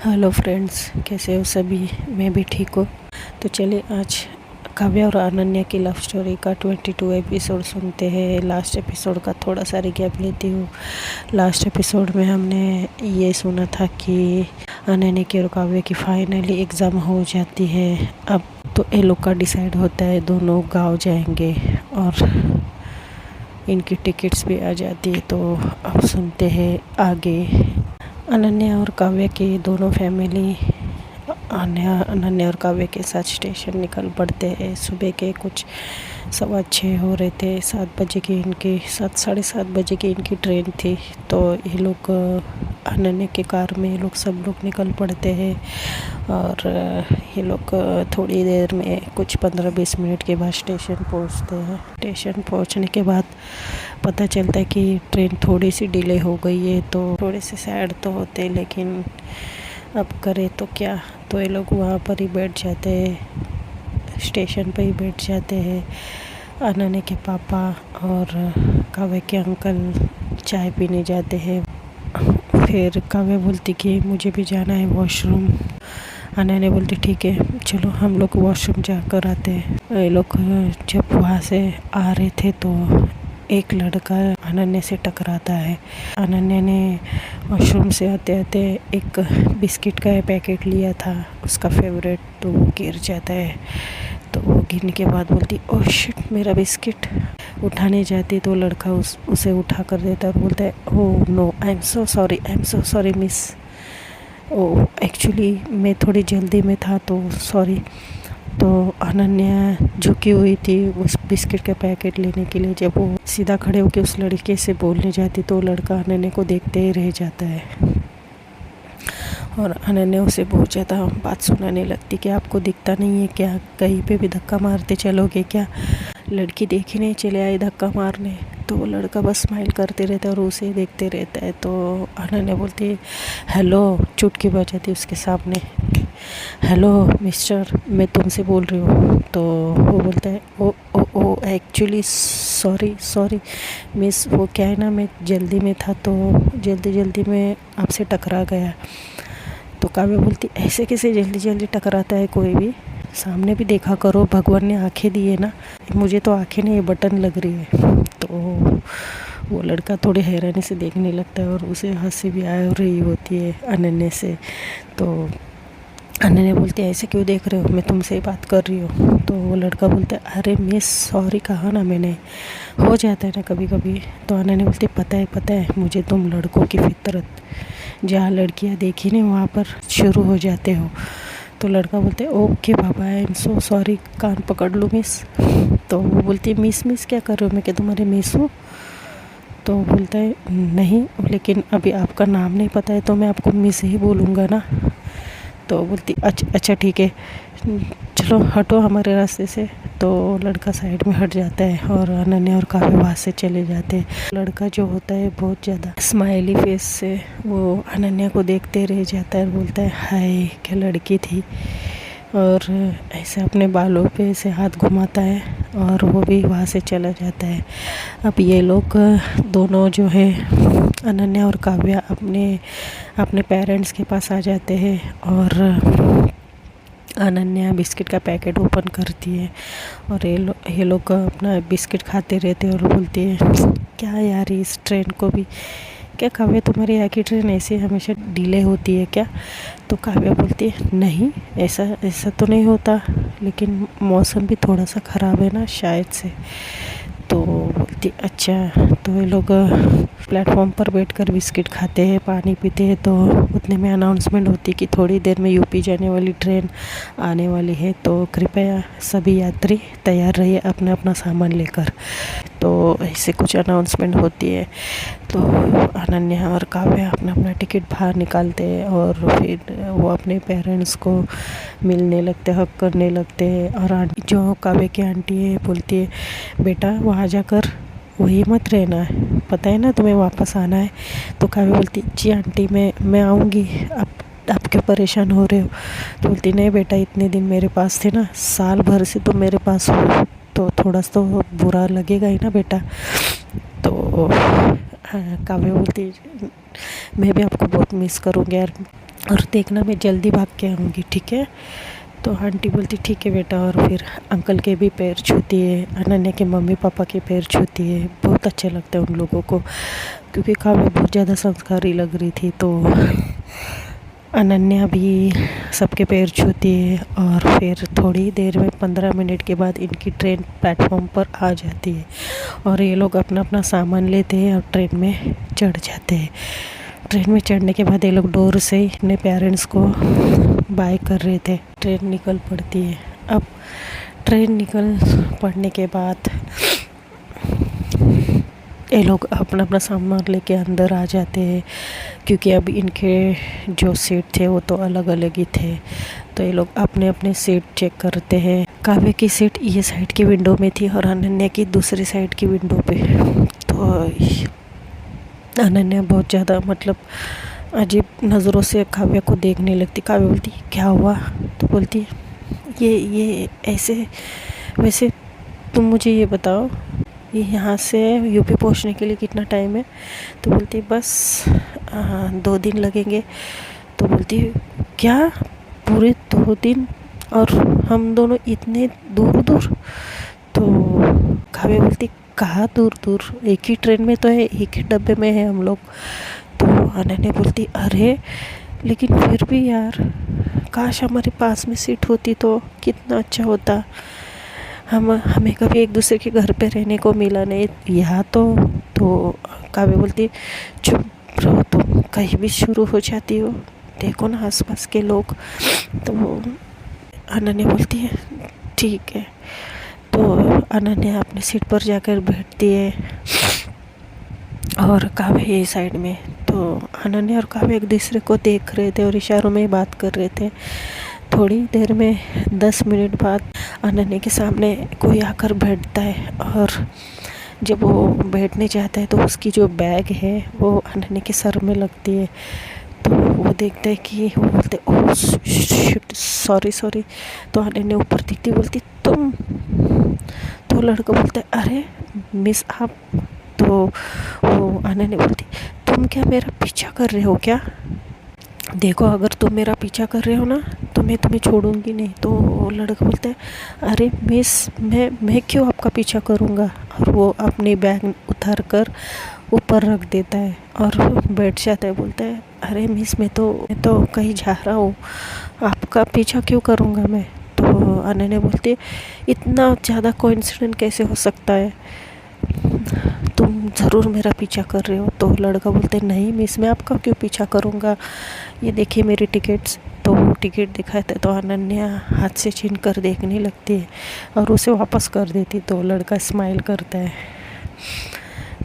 Hello friends, कैसे हो सभी। मैं भी ठीक हूँ। तो चलिए आज काव्या और अनन्या की लव स्टोरी का 22 एपिसोड सुनते हैं। लास्ट एपिसोड का थोड़ा सा रिकैप लेती हूँ। लास्ट एपिसोड में हमने ये सुना था कि अनन्या की और काव्या की फाइनली एग्ज़ाम हो जाती है। अब तो ये लोग का डिसाइड होता है दोनों गाँव जाएंगे और इनकी टिकट्स भी आ जाती है। तो अब सुनते हैं आगे। अनन्या और काव्या की दोनों फैमिली अनन्या और काव्या के साथ स्टेशन निकल पड़ते हैं। सुबह के कुछ 6:15 हो रहे थे। 7 बजे की इनकी 7 साढ़े 7 बजे की इनकी ट्रेन थी। तो ये लोग अनन्या के कार में ये लोग सब लोग निकल पड़ते हैं और ये लोग थोड़ी देर में कुछ 15-20 मिनट के बाद स्टेशन पहुंचते हैं। स्टेशन पहुंचने के बाद पता चलता है कि ट्रेन थोड़ी सी डिले हो गई है। तो थोड़े से सैड तो होते हैं, लेकिन अब करे तो क्या। तो ये लोग वहाँ पर ही बैठ जाते हैं, स्टेशन पर ही बैठ जाते हैं। अनन्या के पापा और काव्या के अंकल चाय पीने जाते हैं। फिर काव्या बोलती कि मुझे भी जाना है वॉशरूम। अनन्या बोलती ठीक है चलो हम लोग वॉशरूम जाकर आते हैं। ये लोग जब वहाँ से आ रहे थे तो एक लड़का अनन्या से टकराता है। अनन्या ने वॉशरूम से आते आते एक बिस्किट का पैकेट लिया था, उसका फेवरेट, तो वो गिर जाता है। तो वो गिरने के बाद बोलती ओह शिट मेरा बिस्किट। उठाने जाती तो लड़का उसे उठा कर देता और बोलता है oh no I am so sorry miss. Oh actually मैं थोड़ी जल्दी में था तो सॉरी। तो अनन्या झुकी हुई थी उस बिस्किट के पैकेट लेने के लिए। जब वो सीधा खड़े होकर उस लड़के से बोलने जाती तो लड़का अनन्या को देखते ही रह जाता है और अनन्या उसे बहुत ज़्यादा बात सुनाने लगती कि आपको दिखता नहीं है क्या, कहीं पे भी धक्का मारते चलोगे क्या। लड़की देखी नहीं चले आई धक्का मारने। तो वो लड़का बस स्माइल करते रहता है और उसे देखते रहता है। तो अनन्या बोलती है हेलो, चुटकी बजाती उसके सामने, हेलो मिस्टर मैं तुमसे बोल रही हूँ। तो वो बोलता है ओ ओ ओ एक्चुअली सॉरी मिस, वो क्या है ना मैं जल्दी में था तो जल्दी में आपसे टकरा गया। तो काव्या बोलती ऐसे कैसे जल्दी टकराता है कोई भी, सामने भी देखा करो, भगवान ने आंखें दी है ना, मुझे तो आंखें नहीं बटन लग रही है। तो वो लड़का थोड़े हैरानी से देखने लगता है और उसे हंसी भी आ रही होती है अनन्या से। तो अनन्या बोलती है ऐसे क्यों देख रहे हो, मैं तुमसे ही बात कर रही हूँ। तो वो लड़का बोलता है अरे मिस सॉरी कहा ना मैंने, हो जाता है ना कभी कभी। तो अनन्या बोलती पता है मुझे तुम लड़कों की फितरत, जहाँ लड़कियाँ देखी नहीं वहाँ पर शुरू हो जाते हो। तो लड़का बोलते है ओके बाबा आई एम सो सॉरी, कान पकड़ लो मिस। तो वो बोलती है मिस क्या कर रहे हो, मैं क्या तुम्हारे मिस हूँ। तो बोलता है नहीं लेकिन अभी आपका नाम नहीं पता है तो मैं आपको मिस ही बोलूँगा ना। तो बोलती अच्छा ठीक है चलो हटो हमारे रास्ते से। तो लड़का साइड में हट जाता है और अनन्या और काव्या वहाँ से चले जाते हैं। लड़का जो होता है बहुत ज़्यादा स्माइली फेस से वो अनन्या को देखते रह जाता है और बोलता है हाय क्या लड़की थी, और ऐसे अपने बालों पे ऐसे हाथ घुमाता है और वो भी वहाँ से चला जाता है। अब ये लोग दोनों जो है अनन्या और काव्या अपने पेरेंट्स के पास आ जाते हैं और अनन्या बिस्किट का पैकेट ओपन करती है और ये लोग अपना बिस्किट खाते रहते हैं और बोलती है क्या यार इस ट्रेन को भी, क्या काव्या तुम्हारे यहाँ की ट्रेन ऐसे हमेशा डिले होती है क्या। तो काव्या बोलती है नहीं ऐसा तो नहीं होता, लेकिन मौसम भी थोड़ा सा ख़राब है ना शायद से। तो बोलती अच्छा। तो ये लोग प्लेटफॉर्म पर बैठकर बिस्किट खाते हैं, पानी पीते हैं। तो उतने में अनाउंसमेंट होती है कि थोड़ी देर में यूपी जाने वाली ट्रेन आने वाली है, तो कृपया सभी यात्री तैयार रहिए अपना अपना सामान लेकर। तो ऐसे कुछ अनाउंसमेंट होती है। तो अनन्या और काव्या अपना टिकट बाहर निकालते हैं और फिर वो अपने पेरेंट्स को मिलने लगते, हक करने लगते हैं। और जो काव्या की आंटी है बोलती है बेटा वहाँ जाकर वही मत रहना है, पता है ना तुम्हें वापस आना है। तो काव्या बोलती जी आंटी मैं आऊँगी, आप क्यों परेशान हो रहे हो। तो बोलती नहीं बेटा इतने दिन मेरे पास थे ना, साल भर से तो मेरे पास हो तो थोड़ा सा तो बुरा लगेगा ही ना बेटा। तो काव्या बोलती मैं भी आपको बहुत मिस करूँगी यार, और देखना मैं जल्दी भाग के आऊँगी, ठीक है। तो आंटी बोलती ठीक है बेटा, और फिर अंकल के भी पैर छूती है, अनन्या के मम्मी पापा के पैर छूती है। बहुत अच्छे लगते हैं उन लोगों को, क्योंकि काव्या बहुत ज़्यादा संस्कारी लग रही थी। तो अनन्या भी सबके पैर छूती है, और फिर थोड़ी देर में 15 मिनट के बाद इनकी ट्रेन प्लेटफॉर्म पर आ जाती है, और ये लोग अपना अपना सामान लेते हैं और ट्रेन में चढ़ जाते हैं। ट्रेन में चढ़ने के बाद ये लोग डोर से ही अपने पेरेंट्स को बाय कर रहे थे। ट्रेन निकल पड़ती है। अब ट्रेन निकल पड़ने के बाद ये लोग अपना अपना सामान लेके अंदर आ जाते हैं, क्योंकि अब इनके जो सीट थे वो तो अलग अलग ही थे। तो ये लोग अपने अपने सीट चेक करते हैं। काव्य की सीट ये साइड की विंडो में थी और अनन्या की दूसरी साइड की विंडो पे। तो अनन्या बहुत ज़्यादा मतलब अजीब नज़रों से काव्या को देखने लगती। काव्या बोलती क्या हुआ? तो बोलती ये ऐसे वैसे तुम मुझे ये बताओ, ये यहाँ से यूपी पहुँचने के लिए कितना टाइम है? तो बोलती बस 2 दिन लगेंगे। तो बोलती क्या पूरे 2 दिन, और हम दोनों इतने दूर दूर? तो काव्या बोलती कहाँ दूर दूर, एक ही ट्रेन में तो है, एक ही डब्बे में है हम लोग। तो अनन्या बोलती अरे लेकिन फिर भी यार, काश हमारे पास में सीट होती तो कितना अच्छा होता। हमें कभी एक दूसरे के घर पे रहने को मिला नहीं यहाँ तो काव्या बोलती चुप रहो तुम, कहीं भी शुरू हो जाती हो, देखो ना आसपास के लोग। तो अनन्या बोलती है ठीक है। तो अनन्या अपनी सीट पर जाकर बैठती है, और काव्य ये साइड में। तो अनन्या और काव्य एक दूसरे को देख रहे थे और इशारों में बात कर रहे थे। थोड़ी देर में 10 मिनट बाद अनन्या के सामने कोई आकर बैठता है, और जब वो बैठने जाता है तो उसकी जो बैग है वो अनन्या के सर में लगती है। तो वो देखता है कि वो बोलते ओह शिट सॉरी। तो अनन्या ऊपर दिखती बोलती तुम? तो लड़का बोलता है अरे मिस आप? तो वो अनन्या बोलती तुम क्या मेरा पीछा कर रहे हो क्या? देखो अगर तुम मेरा पीछा कर रहे हो ना तो मैं तुम्हें छोड़ूंगी नहीं। तो लड़का बोलता है अरे मिस मैं क्यों आपका पीछा करूँगा? और वो अपनी बैग उतार कर ऊपर रख देता है और बैठ जाता है। बोलता है अरे मिस मैं तो कहीं जा रहा हूँ, आपका पीछा क्यों करूँगा मैं? तो अनन्या बोलती है इतना ज़्यादा कोइंसिडेंट कैसे हो सकता है, तुम ज़रूर मेरा पीछा कर रहे हो। तो लड़का बोलते नहीं मिस मैं आपका क्यों पीछा करूँगा, ये देखिए मेरी टिकट्स। तो वो टिकट दिखाते तो अनन्या हाथ से छीन कर देखने लगती है और उसे वापस कर देती। तो लड़का स्माइल करता है।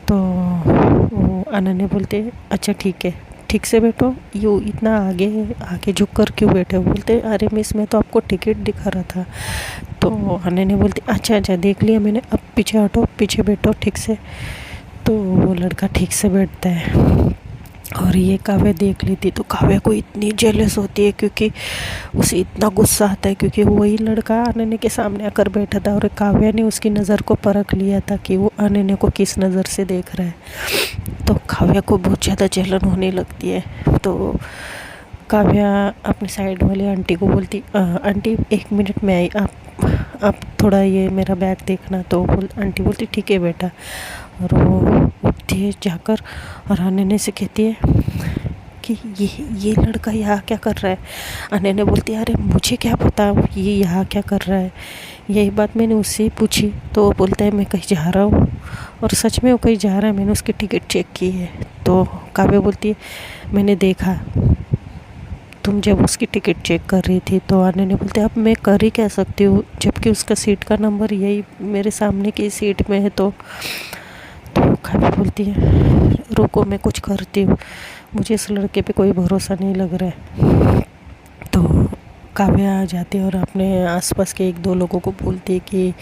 तो वो अनन्या बोलते अच्छा ठीक है, ठीक से बैठो, यू इतना आगे झुक कर क्यों बैठे हो? बोलते अरे मिस मैं तो आपको टिकट दिखा रहा था। तो अनन्या बोलती अच्छा देख लिया मैंने, अब पीछे हटो, पीछे बैठो ठीक से। तो वो लड़का ठीक से बैठता है, और ये काव्या देख लेती तो काव्या को इतनी जेलस होती है, क्योंकि उसे इतना गुस्सा आता है, क्योंकि वही लड़का अनन्या के सामने आकर बैठा था और काव्या ने उसकी नज़र को परख लिया था कि वो अनन्या को किस नज़र से देख रहा है। तो काव्या को बहुत ज़्यादा जलन होने लगती है। तो काव्या अपने साइड वाली आंटी को बोलती आंटी 1 मिनट में आई, आप थोड़ा ये मेरा बैग देखना। तो आंटी बोलती ठीक है बेटा, और वो उठती है जाकर और अनन्या से कहती है कि ये लड़का यहाँ क्या कर रहा है? अनन्या बोलती है अरे मुझे क्या पता ये यहाँ क्या कर रहा है, यही बात मैंने उससे ही पूछी। तो वो बोलता है मैं कहीं जा रहा हूँ, और सच में वो कहीं जा रहा है, मैंने उसकी टिकट चेक की है। तो काव्या बोलती है मैंने देखा तुम जब उसकी टिकट चेक कर रही थी। तो अनन्या बोलते अब मैं कर ही कह सकती हूँ, जबकि उसका सीट का नंबर यही मेरे सामने की सीट में है। तो काव्या बोलती है रुको मैं कुछ करती हूँ, मुझे इस लड़के पे कोई भरोसा नहीं लग रहा है। तो काव्या आ जाती है और अपने आसपास के 1-2 लोगों को बोलती है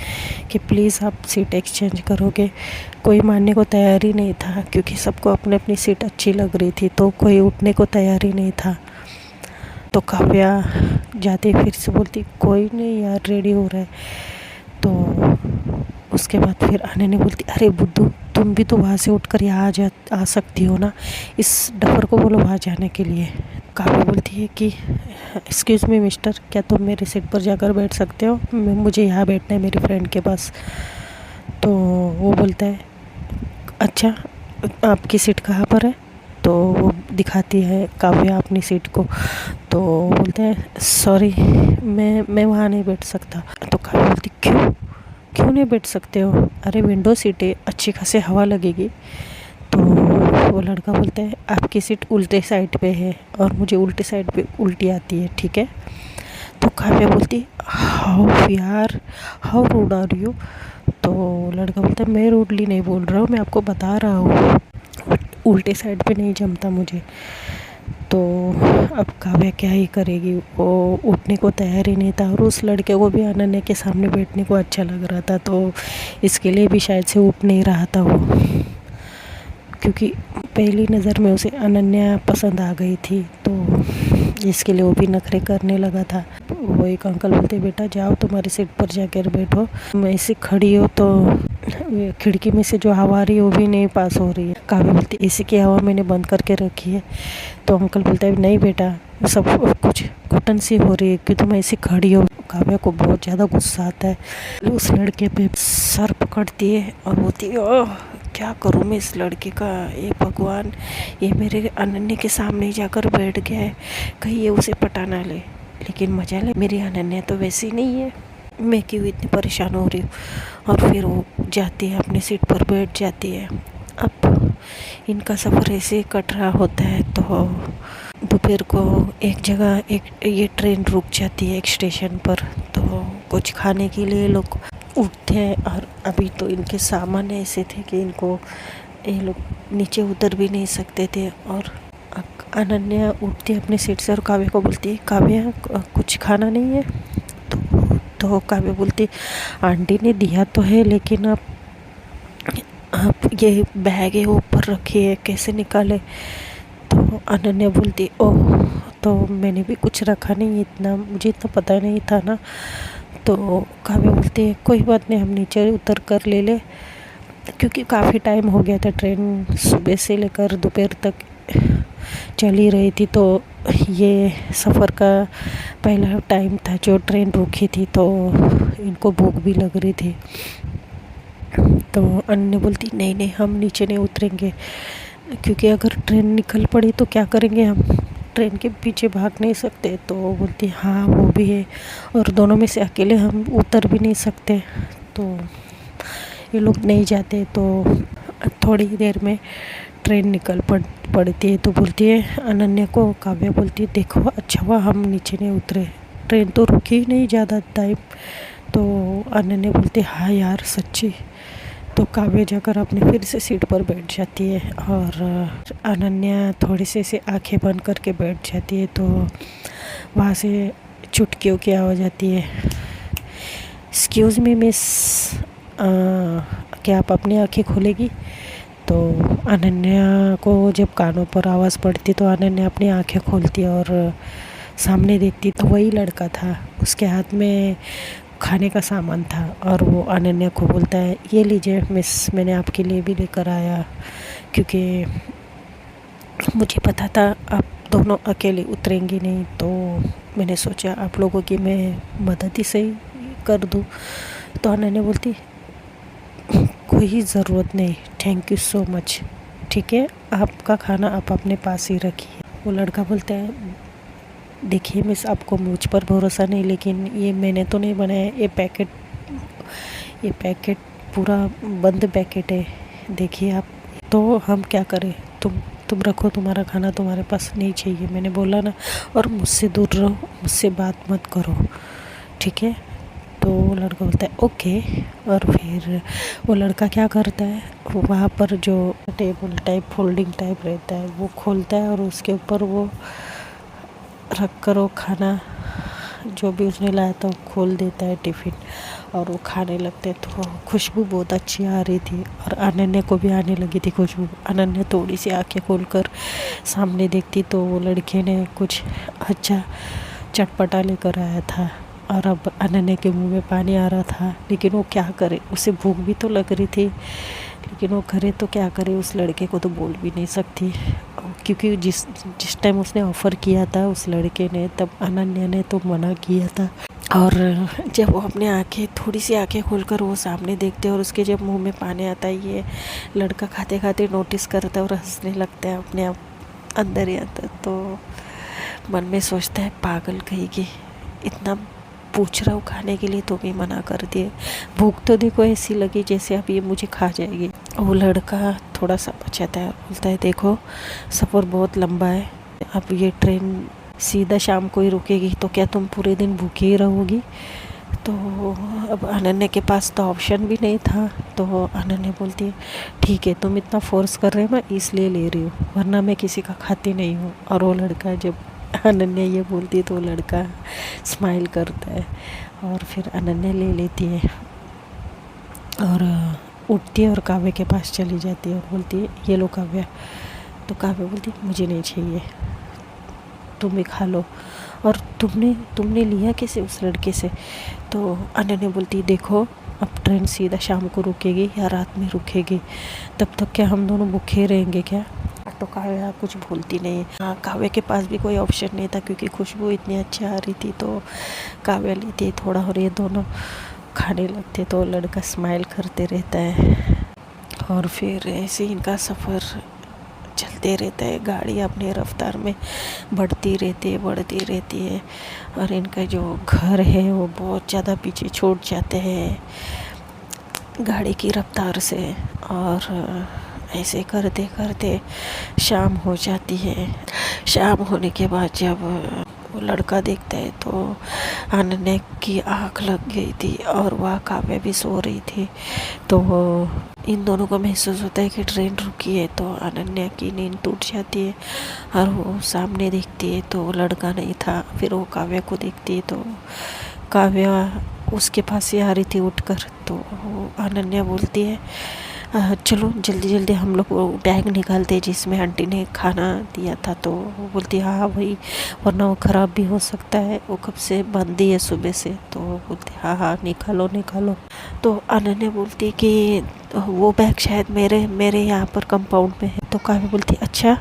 कि प्लीज़ आप सीट एक्सचेंज करोगे। कोई मानने को तैयार ही नहीं था, क्योंकि सबको अपनी अपनी सीट अच्छी लग रही थी, तो कोई उठने को तैयार ही नहीं था। तो काव्या जाती फिर से बोलती कोई नहीं यार रेडी हो रहा है। तो उसके बाद फिर अनन्या बोलती अरे बुद्धू तुम भी तो वहाँ से उठकर यहाँ आ सकती हो ना, इस डफर को बोलो वहाँ जाने के लिए। काव्या बोलती है कि एक्सक्यूज़ मी मिस्टर, क्या तुम मेरी सीट पर जाकर बैठ सकते हो? मुझे यहाँ बैठना है मेरी फ्रेंड के पास। तो वो बोलता है अच्छा, आपकी सीट कहाँ पर है? तो वो दिखाती है काव्या अपनी सीट को। तो बोलते हैं सॉरी, मैं वहाँ नहीं बैठ सकता। तो काव्या बोलती क्यों क्यों नहीं बैठ सकते हो? अरे विंडो सीट है, अच्छी खासी हवा लगेगी। तो वो लड़का बोलता है आपकी सीट उल्टे साइड पे है और मुझे उल्टे साइड पे उल्टी आती है, ठीक है? तो काव्या बोलती हाउ यार, हाउ रूड आर यू? तो लड़का बोलता है मैं रूडली नहीं बोल रहा हूँ, मैं आपको बता रहा हूँ उल्टे साइड पे नहीं जमता मुझे। तो अब काव्या क्या ही करेगी, वो उठने को तैयार ही नहीं था और उस लड़के को भी अनन्या के सामने बैठने को अच्छा लग रहा था, तो इसके लिए भी शायद से उठ नहीं रहा था वो, क्योंकि पहली नज़र में उसे अनन्या पसंद आ गई थी, तो इसके लिए वो भी नखरे करने लगा था। वो एक अंकल बोलते बेटा जाओ तुम्हारी सीट पर जाकर बैठो, मैं ऐसे खड़ी हो तो खिड़की में से जो हवा आ रही है वो भी नहीं पास हो रही है। काव्या बोलती एसी की हवा मैंने बंद करके रखी है। तो अंकल बोलता है नहीं बेटा, सब कुछ घुटन सी हो रही है कि तुम ऐसी खड़ी हो। काव्या को बहुत ज़्यादा गुस्सा आता है, उस लड़के पे सर पकड़ती है और बोलती है ओह क्या करूँ मैं इस लड़के का, ये भगवान, ये मेरे अनन्या के सामने ही जाकर बैठ गया है, कहीं ये उसे पटा ना ले। लेकिन मजा ले, मेरी अनन्या तो वैसी नहीं है, मैं क्यों इतनी परेशान हो रही हूँ। और फिर वो जाती है अपनी सीट पर बैठ जाती है। अब इनका सफ़र ऐसे कट रहा होता है, तो दोपहर को एक जगह ये ट्रेन रुक जाती है एक स्टेशन पर, तो कुछ खाने के लिए लोग उठते हैं। और अभी तो इनके सामान ऐसे थे कि ये लोग नीचे उतर भी नहीं सकते थे। और अनन्या उठती है अपनी सीट से और काव्या को बोलती है काव्या कुछ खाना नहीं है? तो काव्या बोलती आंटी ने दिया तो है, लेकिन आप ये बैग है ऊपर रखी है, कैसे निकाले? तो अनन्या बोलती ओह, तो मैंने भी कुछ रखा नहीं, इतना मुझे इतना पता नहीं था ना। तो काव्या बोलती है कोई बात नहीं, हम नीचे उतर कर ले, क्योंकि काफ़ी टाइम हो गया था, ट्रेन सुबह से लेकर दोपहर तक चली रही थी, तो ये सफ़र का पहला टाइम था जो ट्रेन रुकी थी, तो इनको भूख भी लग रही थी। तो अन्य बोलती नहीं नहीं, हम नीचे नहीं उतरेंगे, क्योंकि अगर ट्रेन निकल पड़ी तो क्या करेंगे, हम ट्रेन के पीछे भाग नहीं सकते। तो बोलती हाँ वो भी है, और दोनों में से अकेले हम उतर भी नहीं सकते। तो ये लोग नहीं जाते। तो थोड़ी देर में ट्रेन निकल पड़ती है। तो बोलती है अनन्या को, काव्या बोलती है देखो अच्छा हुआ हम नीचे नहीं उतरे, ट्रेन तो रुकी ही नहीं ज़्यादा टाइम। तो अनन्या बोलती है हाँ यार सच्ची। तो काव्या जाकर अपनी फिर से सीट पर बैठ जाती है और अनन्या थोड़ी सी से आंखें बंद करके बैठ जाती है। तो वहाँ से चुटकियों की आवाज़ आती है, एक्सक्यूज़ मी मिस, क्या आप अपनी आंखें खोलेगी? तो अनन्या को जब कानों पर आवाज़ पड़ती तो अनन्या अपनी आंखें खोलती और सामने देखती तो वही लड़का था, उसके हाथ में खाने का सामान था। और वो अनन्या को बोलता है ये लीजिए मिस, मैंने आपके लिए भी लेकर आया, क्योंकि मुझे पता था आप दोनों अकेले उतरेंगी नहीं, तो मैंने सोचा आप लोगों की मैं मदद ही सही कर दूँ। तो अनन्या बोलती कोई ज़रूरत नहीं, थैंक यू सो मच, ठीक है आपका खाना आप अपने पास ही रखिए। वो लड़का बोलता है देखिए मिस, आपको मुझ पर भरोसा नहीं, लेकिन ये मैंने तो नहीं बनाया, ये पैकेट पूरा बंद पैकेट है, देखिए आप। तो हम क्या करें, तुम रखो, तुम्हारा खाना तुम्हारे पास नहीं चाहिए, मैंने बोला ना। और मुझसे दूर रहो, मुझसे बात मत करो, ठीक है? तो वो लड़का बोलता है ओके। और फिर वो लड़का क्या करता है, वहाँ पर जो टेबल टाइप फोल्डिंग टाइप रहता है वो खोलता है और उसके ऊपर वो रख कर वो खाना जो भी उसने लाया था वो खोल देता है टिफ़िन, और वो खाने लगते हैं। तो खुशबू बहुत अच्छी आ रही थी और अनन्या को भी आने लगी थी खुशबू। अनन्या थोड़ी सी आंखें खोलकर सामने देखती तो वो लड़के ने कुछ अच्छा चटपटा लेकर आया था, और अब अनन्या के मुंह में पानी आ रहा था, लेकिन वो क्या करे, उसे भूख भी तो लग रही थी, लेकिन वो करे तो क्या करे, उस लड़के को तो बोल भी नहीं सकती। वो क्योंकि जिस टाइम उसने ऑफ़र किया था उस लड़के ने, तब अनन्या ने तो मना किया था। और जब वो अपने थोड़ी सी आंखें खोलकर वो सामने देखते हैं और उसके जब मुंह में पानी आता है, ये लड़का खाते खाते नोटिस करता है और हंसने लगता है अपने आप अंदर ही अंदर। तो मन में सोचता है पागल कहीं की, इतना पूछ रहा हूँ खाने के लिए तो भी मना कर दिए। भूख तो देखो ऐसी लगी जैसे अब ये मुझे खा जाएगी। वो लड़का थोड़ा सा बचाता है और बोलता है देखो सफ़र बहुत लंबा है, अब ये ट्रेन सीधा शाम को ही रुकेगी, तो क्या तुम पूरे दिन भूखे ही रहोगी? तो अब अनन्या के पास तो ऑप्शन भी नहीं था। तो अनन्या बोलती है ठीक है, तुम इतना फोर्स कर रहे हो मैं इसलिए ले रही हूँ, वरना मैं किसी का खाती नहीं हूँ। और वो लड़का, जब अनन्या ये बोलती है तो वो लड़का स्माइल करता है और फिर अनन्या ले लेती है और उठती है और काव्य के पास चली जाती है और बोलती है ये लो काव्य। तो काव्य बोलती है मुझे नहीं चाहिए, तुम भी खा लो। और तुमने लिया कैसे उस लड़के से? तो अनन्या बोलती देखो अब ट्रेन सीधा शाम को रुकेगी या रात में रुकेगी, तब तक क्या हम दोनों भूखे रहेंगे क्या? तो काव्या कुछ बोलती नहीं है। हाँ, काव्या के पास भी कोई ऑप्शन नहीं था क्योंकि खुशबू इतनी अच्छी आ रही थी। तो काव्या लेती थोड़ा और ये दोनों खाने लगते। तो लड़का स्माइल करते रहता है और फिर ऐसे इनका सफ़र चलते रहता है। गाड़ी अपने रफ्तार में बढ़ती रहती है और इनका जो घर है वो बहुत ज़्यादा पीछे छूट जाते हैं गाड़ी की रफ्तार से। और ऐसे करते करते शाम हो जाती है। शाम होने के बाद जब वो लड़का देखता है तो अनन्या की आँख लग गई थी और वह काव्या भी सो रही थी। तो इन दोनों को महसूस होता है कि ट्रेन रुकी है। तो अनन्या की नींद टूट जाती है और वो सामने देखती है तो लड़का नहीं था। फिर वो काव्या को देखती है तो काव्या उसके पास ही आ रही थी उठकर। तो अनन्या बोलती है चलो जल्दी जल्दी हम लोग वो बैग निकालते हैं जिसमें आंटी ने खाना दिया था। तो वो बोलती है हाँ वही, वरना वो ख़राब भी हो सकता है, वो कब से बंद ही है सुबह से। तो बोलती हाँ हाँ निकालो। तो अनन्या बोलती है कि वो बैग शायद मेरे यहाँ पर कंपाउंड में है। तो काव्या बोलती अच्छा।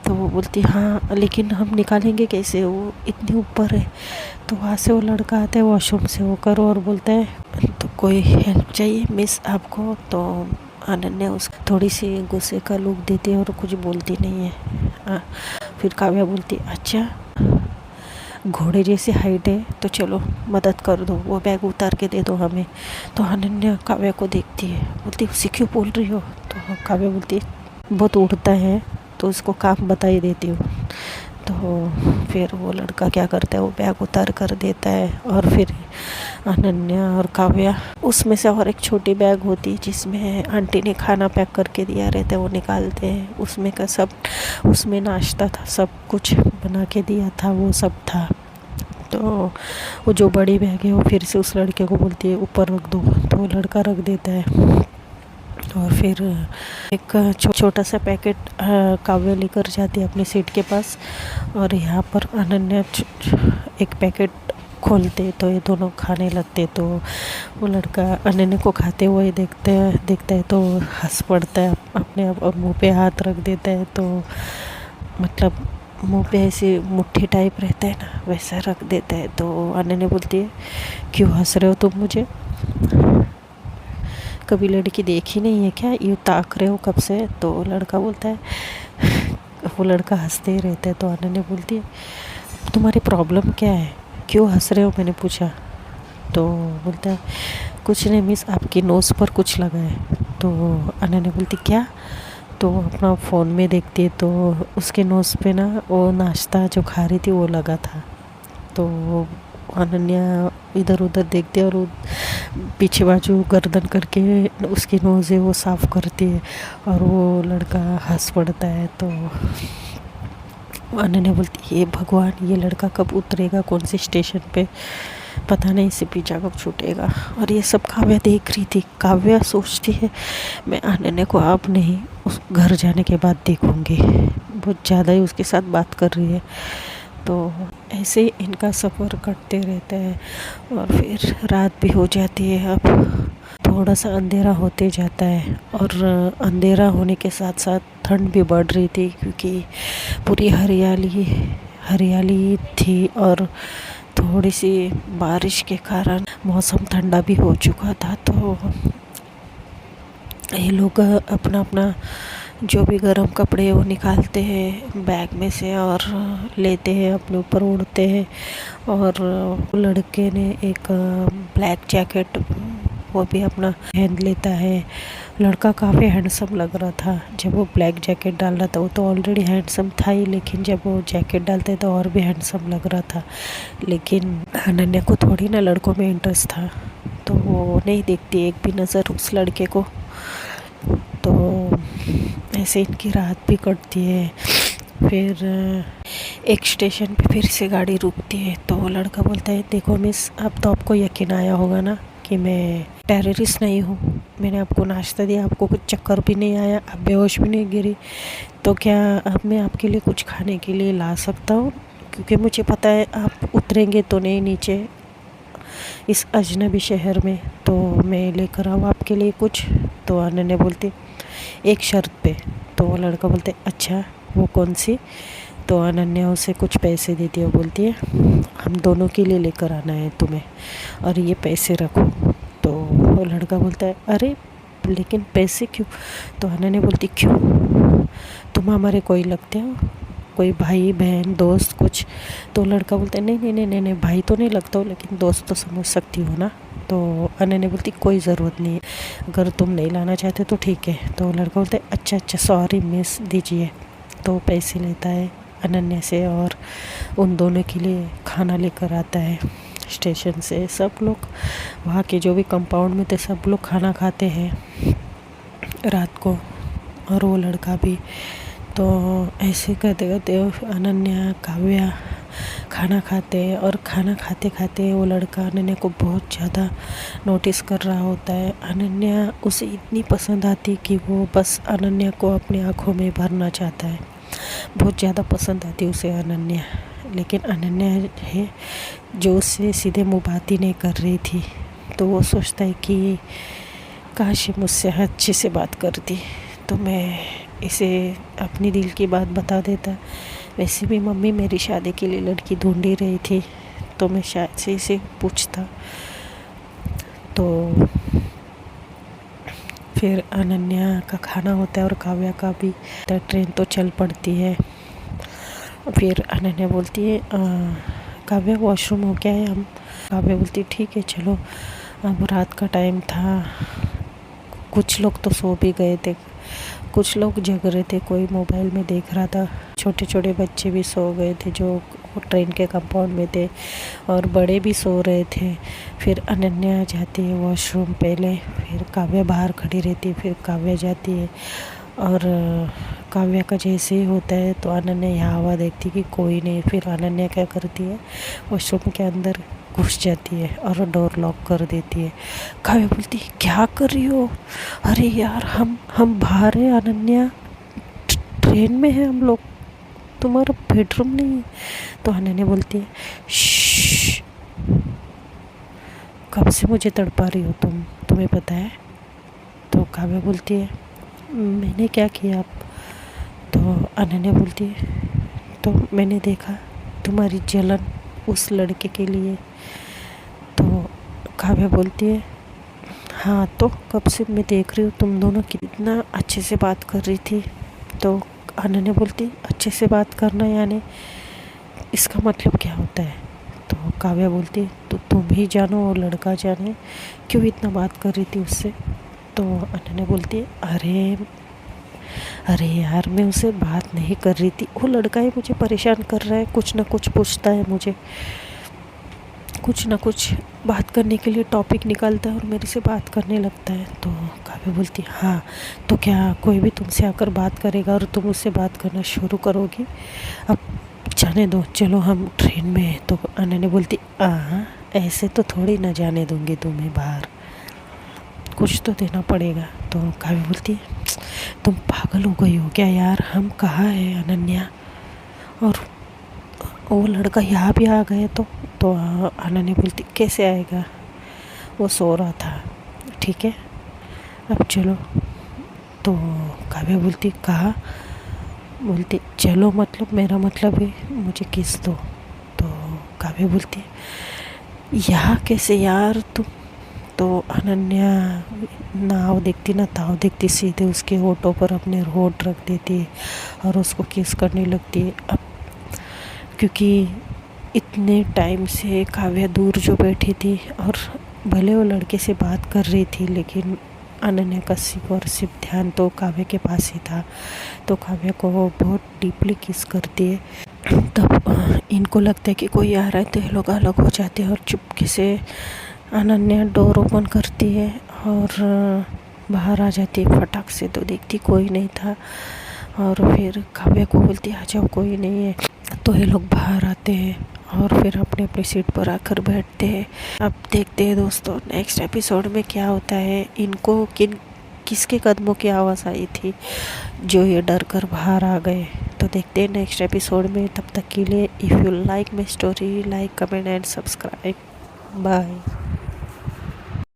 तो वो बोलती हाँ लेकिन हम निकालेंगे कैसे, वो इतने ऊपर है। तो वहाँ से वो लड़का आता है वॉशरूम से होकर और बोलता है तो कोई हेल्प चाहिए मिस आपको? तो अनन्या उसको थोड़ी सी गुस्से का लुक देती है और कुछ बोलती नहीं है। फिर काव्या बोलती अच्छा घोड़े जैसी हाइट है तो चलो मदद कर दो, वो बैग उतार के दे दो हमें। तो अनन्या काव्या को देखती है, बोलती उसे क्यों बोल रही हो? तो काव्या बोलती है बहुत उड़ता है तो उसको काम बता ही देती हूँ। तो फिर वो लड़का क्या करता है, वो बैग उतार कर देता है और फिर अनन्या और काव्या उसमें से और एक छोटी बैग होती है जिसमें आंटी ने खाना पैक करके दिया रहता है, वो निकालते हैं। उसमें का सब, उसमें नाश्ता था, सब कुछ बना के दिया था, वो सब था। तो वो जो बड़ी बैग है वो फिर से उस लड़के को बोलती है ऊपर रख दो। तो वो लड़का रख देता है और फिर एक छोटा सा पैकेट काव्या लेकर जाती है अपनी सीट के पास। और यहाँ पर अनन्या एक पैकेट खोलते तो ये दोनों खाने लगते। तो वो लड़का अनन्या को खाते हुए देखता है तो हंस पड़ता है अपने आप और मुंह पे हाथ रख देता है। तो मतलब मुंह पे ऐसे मुट्ठी टाइप रहता है ना, वैसा रख देता है। तो अनन्या बोलती है क्यों हंस रहे हो तुम मुझे? कभी लड़की देखी नहीं है क्या, यूँ ताक रहे हो कब से? तो लड़का बोलता है वो लड़का हंसते ही रहता है। तो अनन्या बोलती है तुम्हारी प्रॉब्लम क्या है, क्यों हंस रहे हो? मैंने पूछा। तो बोलता है कुछ नहीं मिस, आपकी नोज़ पर कुछ लगा है। तो अनन्या बोलती क्या? तो अपना फ़ोन में देखती है तो उसके नोज़ पे ना वो नाश्ता जो खा रही थी वो लगा था। तो अनन्या इधर उधर देखती है और वो पीछे बाजू गर्दन करके उसकी नोज़ है वो साफ़ करती है और वो लड़का हंस पड़ता है। तो अनन्या बोलती है भगवान ये लड़का कब उतरेगा, कौन से स्टेशन पे, पता नहीं इसे पीछा कब छूटेगा। और ये सब काव्या देख रही थी। काव्या सोचती है मैं अनन्या को अब नहीं, उस घर जाने के बाद देखूँगी, बहुत ज़्यादा ही उसके साथ बात कर रही है। तो ऐसे ही इनका सफ़र कटते रहता है और फिर रात भी हो जाती है। अब तो थोड़ा सा अंधेरा होते जाता है और अंधेरा होने के साथ साथ ठंड भी बढ़ रही थी, क्योंकि पूरी हरियाली हरियाली थी और थोड़ी सी बारिश के कारण मौसम ठंडा भी हो चुका था। तो ये लोग अपना अपना जो भी गर्म कपड़े वो निकालते हैं बैग में से और लेते हैं, अपने ऊपर ओढ़ते हैं। और लड़के ने एक ब्लैक जैकेट वो भी अपना पहन लेता है। लड़का काफ़ी हैंडसम लग रहा था जब वो ब्लैक जैकेट डाल रहा था। वो तो ऑलरेडी हैंडसम था ही, लेकिन जब वो जैकेट डालते तो और भी हैंडसम लग रहा था। लेकिन अनन्या को थोड़ी ना लड़कों में इंटरेस्ट था, तो वो नहीं देखती एक भी नज़र उस लड़के को। तो ऐसे इनकी रात भी कटती है। फिर एक स्टेशन पे फिर से गाड़ी रुकती है, तो वो लड़का बोलता है, देखो मिस, अब तो आपको यकीन आया होगा ना कि मैं टेररिस्ट नहीं हूँ। मैंने आपको नाश्ता दिया, आपको कुछ चक्कर भी नहीं आया, आप बेहोश भी नहीं गिरी, तो क्या अब मैं आपके लिए कुछ खाने के लिए ला सकता हूँ? क्योंकि मुझे पता है आप उतरेंगे तो नहीं नीचे इस अजनबी शहर में, तो मैं लेकर आऊँ आपके लिए कुछ। तो अनन्या बोलती, एक शर्त पे। तो वो लड़का बोलते, अच्छा वो कौन सी? तो अनन्या उसे कुछ पैसे देती है। वो बोलती है, हम दोनों के लिए लेकर आना है तुम्हें, और ये पैसे रखो। तो वो लड़का बोलता है, अरे लेकिन पैसे क्यों? तो अनन्या बोलती, क्यों, तुम हमारे कोई लगते हो, कोई भाई बहन दोस्त कुछ? तो लड़का बोलता है, नहीं नहीं नहीं नहीं नहीं, भाई तो नहीं लगता हो, लेकिन दोस्त तो समझ सकती हो ना। तो अनन्या बोलती, कोई ज़रूरत नहीं है, अगर तुम नहीं लाना चाहते तो ठीक है। तो लड़का बोलता है, अच्छा अच्छा सॉरी मिस, दीजिए। तो पैसे लेता है अनन्या से और उन दोनों के लिए खाना लेकर आता है स्टेशन से। सब लोग वहाँ के जो भी कंपाउंड में थे सब लोग खाना खाते हैं रात को, और वो लड़का भी। तो ऐसे करते करते अनन्या काव्या खाना खाते हैं, और खाना खाते खाते वो लड़का अनन्या को बहुत ज़्यादा नोटिस कर रहा होता है। अनन्या उसे इतनी पसंद आती कि वो बस अनन्या को अपनी आँखों में भरना चाहता है, बहुत ज़्यादा पसंद आती उसे अनन्या। लेकिन अनन्या है जो उससे सीधे मुँह बात ही नहीं कर रही थी, तो वो सोचता है कि काश ये मुझसे अच्छे से बात करती तो मैं इसे अपनी दिल की बात बता देता। वैसे भी मम्मी मेरी शादी के लिए लड़की ढूंढ ही रही थी, तो मैं शायद से इसे पूछता। तो फिर अनन्या का खाना होता है और काव्या का भी। तो ट्रेन तो चल पड़ती है। फिर अनन्या बोलती है, काव्या वॉशरूम हो क्या है? हम काव्या बोलती, ठीक है चलो, अब रात का टाइम था, कुछ लोग तो सो भी गए थे, कुछ लोग जग रहे थे, कोई मोबाइल में देख रहा था, छोटे छोटे बच्चे भी सो गए थे जो ट्रेन के कंपाउंड में थे, और बड़े भी सो रहे थे। फिर अनन्या जाती है वॉशरूम पहले, फिर काव्या बाहर खड़ी रहती है, फिर काव्या जाती है। और काव्या का जैसे ही होता है तो अनन्या यहाँ हवा देखती कि कोई नहीं। फिर अनन्या क्या करती है, वॉशरूम के अंदर घुस जाती है और डोर लॉक कर देती है। काव्या बोलती है, क्या कर रही हो? अरे यार हम बाहर हैं अनन्या, ट्रेन में है हम लोग, तुम्हारा बेडरूम नहीं है। तो अनन्या बोलती है, श्श्श, कब से मुझे तड़पा रही हो तुम, तुम्हें पता है? तो काव्या बोलती है, मैंने क्या किया आप? तो अनन्या बोलती है, तो मैंने देखा तुम्हारी जलन उस लड़के के लिए। तो काव्या बोलती है, हाँ तो कब से मैं देख रही हूँ तुम दोनों कितना अच्छे से बात कर रही थी। तो अनन्या बोलती, अच्छे से बात करना यानी इसका मतलब क्या होता है? तो काव्या बोलती, तो तुम ही जानो और लड़का जाने, क्यों इतना बात कर रही थी उससे? तो अनन्या बोलती है, अरे यार मैं उससे बात नहीं कर रही थी, वो लड़का ही मुझे परेशान कर रहा है, कुछ ना कुछ पूछता है मुझे, कुछ ना कुछ बात करने के लिए टॉपिक निकालता है और मेरे से बात करने लगता है। तो काव्या बोलती, हाँ तो क्या कोई भी तुमसे आकर बात करेगा और तुम उससे बात करना शुरू करोगी? अब जाने दो, चलो हम ट्रेन में हैं। तो अनन्या बोलती, हाँ ऐसे तो थोड़ी ना जाने दूंगी तुम्हें बाहर, कुछ तो देना पड़ेगा। तो काव्या बोलती, तुम पागल हो गई हो क्या यार, हम कहाँ हैं अनन्या, और वो लड़का यहाँ भी आ गए तो अनन्या बोलती, कैसे आएगा, वो सो रहा था, ठीक है। अब चलो। तो काव्या बोलती कहा, बोलती चलो मतलब मेरा मतलब है मुझे किस दो। तो काव्या बोलती यहाँ कैसे यार तुम। तो अनन्या नाव देखती ना ताव देखती, सीधे उसके होठों पर अपने होठ रख देती है और उसको किस करने लगती है। अब क्योंकि इतने टाइम से काव्या दूर जो बैठी थी और भले वो लड़के से बात कर रही थी, लेकिन अनन्या का सिर्फ और सिर्फ ध्यान तो काव्या के पास ही था। तो काव्या को वो बहुत डीपली किस करती है। तब इनको लगता है कि कोई आ रहा है, तो ये लोग अलग हो जाते हैं और चुपके से अनन्या डोर ओपन करती है और बाहर आ जाती है फटाक से। तो देखती कोई नहीं था और फिर काव्या को बोलती आ जाओ कोई नहीं है। तो ये लोग बाहर आते हैं और फिर अपने अपनी सीट पर आकर बैठते हैं। अब देखते हैं दोस्तों नेक्स्ट एपिसोड में क्या होता है। इनको किसके कदमों की आवाज़ आई थी जो ये डर कर बाहर आ गए। तो देखते हैं नेक्स्ट एपिसोड में। तब तक के लिए if you like my story, like comment and subscribe. Bye.